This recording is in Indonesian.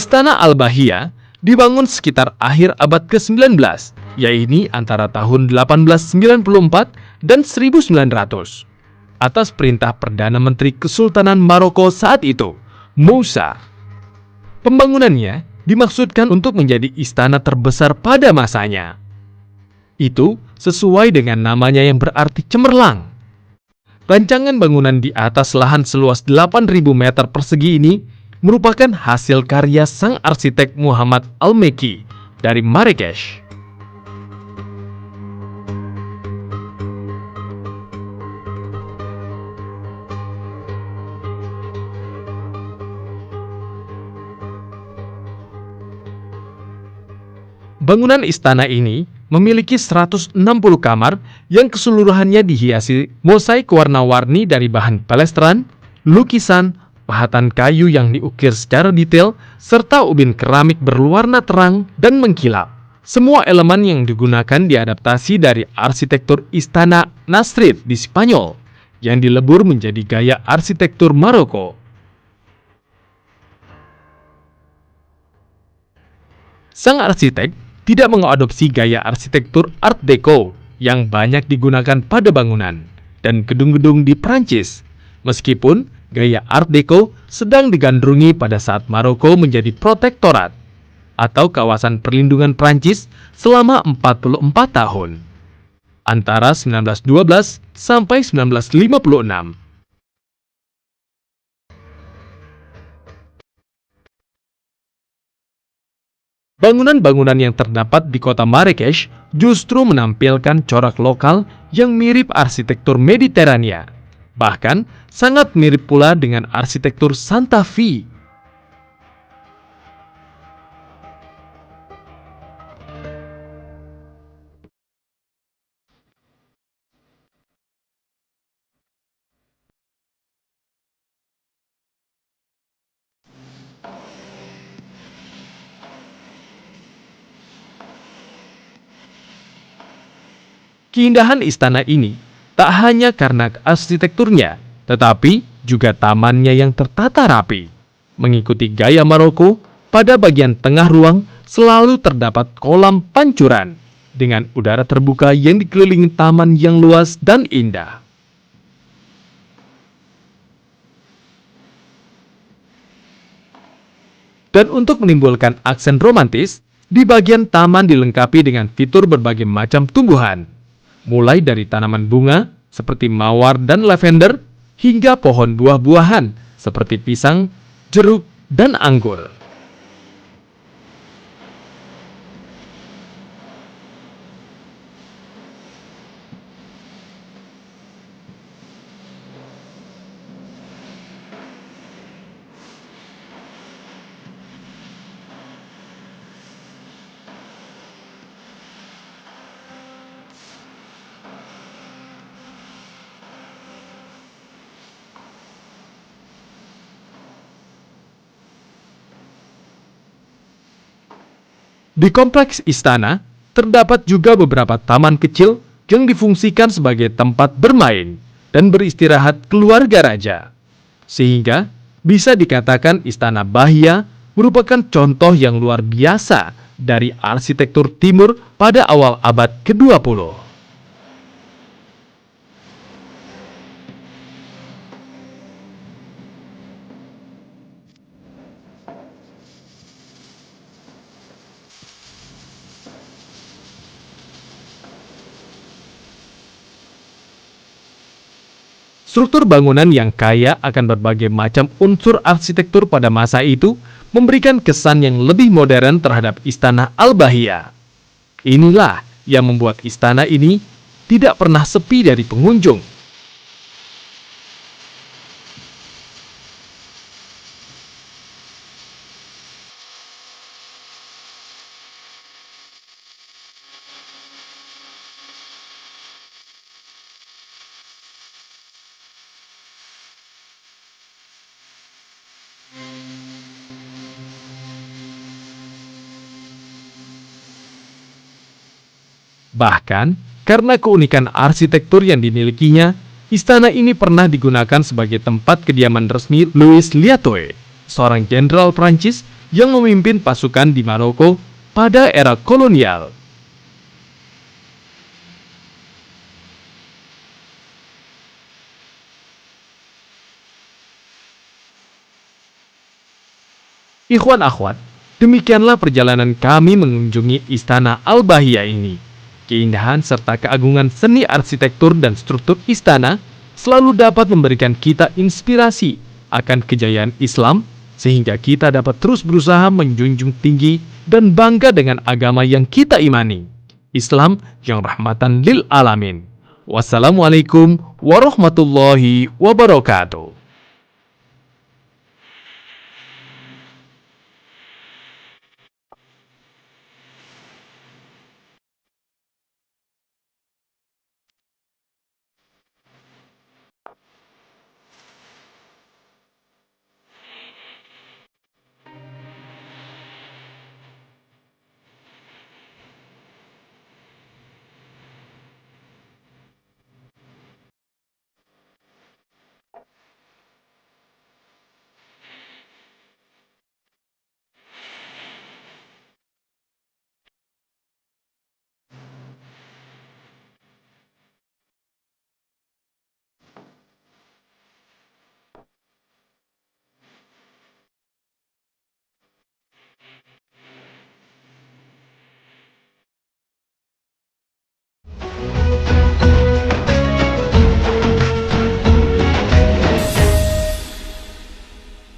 Istana Al-Bahia dibangun sekitar akhir abad ke-19, yaitu antara tahun 1894 dan 1900, atas perintah Perdana Menteri Kesultanan Maroko saat itu, Moussa. Pembangunannya dimaksudkan untuk menjadi istana terbesar pada masanya. Itu sesuai dengan namanya yang berarti cemerlang. Rancangan bangunan di atas lahan seluas 8.000 meter persegi ini merupakan hasil karya sang arsitek Muhammad Al-Mekki dari Marrakesh. Bangunan istana ini memiliki 160 kamar yang keseluruhannya dihiasi mosaik warna-warni dari bahan palestran, lukisan, pahatan kayu yang diukir secara detail, serta ubin keramik berwarna terang dan mengkilap. Semua elemen yang digunakan diadaptasi dari arsitektur istana Nasrid di Spanyol, yang dilebur menjadi gaya arsitektur Maroko. Sang arsitek tidak mengadopsi gaya arsitektur Art Deco yang banyak digunakan pada bangunan dan gedung-gedung di Prancis, meskipun gaya Art Deco sedang digandrungi pada saat Maroko menjadi protektorat atau kawasan perlindungan Prancis selama 44 tahun, antara 1912 sampai 1956. Bangunan-bangunan yang terdapat di kota Marrakesh justru menampilkan corak lokal yang mirip arsitektur Mediterania. Bahkan, sangat mirip pula dengan arsitektur Santa Fe. Keindahan istana ini tak hanya karena arsitekturnya, tetapi juga tamannya yang tertata rapi. Mengikuti gaya Maroko, pada bagian tengah ruang selalu terdapat kolam pancuran dengan udara terbuka yang dikelilingi taman yang luas dan indah. Dan untuk menimbulkan aksen romantis, di bagian taman dilengkapi dengan fitur berbagai macam tumbuhan, mulai dari tanaman bunga seperti mawar dan lavender, hingga pohon buah-buahan seperti pisang, jeruk, dan anggur. Di kompleks istana, terdapat juga beberapa taman kecil yang difungsikan sebagai tempat bermain dan beristirahat keluarga raja. Sehingga, bisa dikatakan Istana Bahia merupakan contoh yang luar biasa dari arsitektur timur pada awal abad ke-20. Struktur bangunan yang kaya akan berbagai macam unsur arsitektur pada masa itu memberikan kesan yang lebih modern terhadap Istana Al-Bahia. Inilah yang membuat istana ini tidak pernah sepi dari pengunjung. Bahkan, karena keunikan arsitektur yang dimilikinya, istana ini pernah digunakan sebagai tempat kediaman resmi Louis Liatoe, seorang jenderal Prancis yang memimpin pasukan di Maroko pada era kolonial. Ikhwan akhwat, demikianlah perjalanan kami mengunjungi Istana Al-Bahiyah ini. Keindahan serta keagungan seni arsitektur dan struktur istana selalu dapat memberikan kita inspirasi akan kejayaan Islam, sehingga kita dapat terus berusaha menjunjung tinggi dan bangga dengan agama yang kita imani, Islam yang rahmatan lil alamin. Wassalamualaikum warahmatullahi wabarakatuh.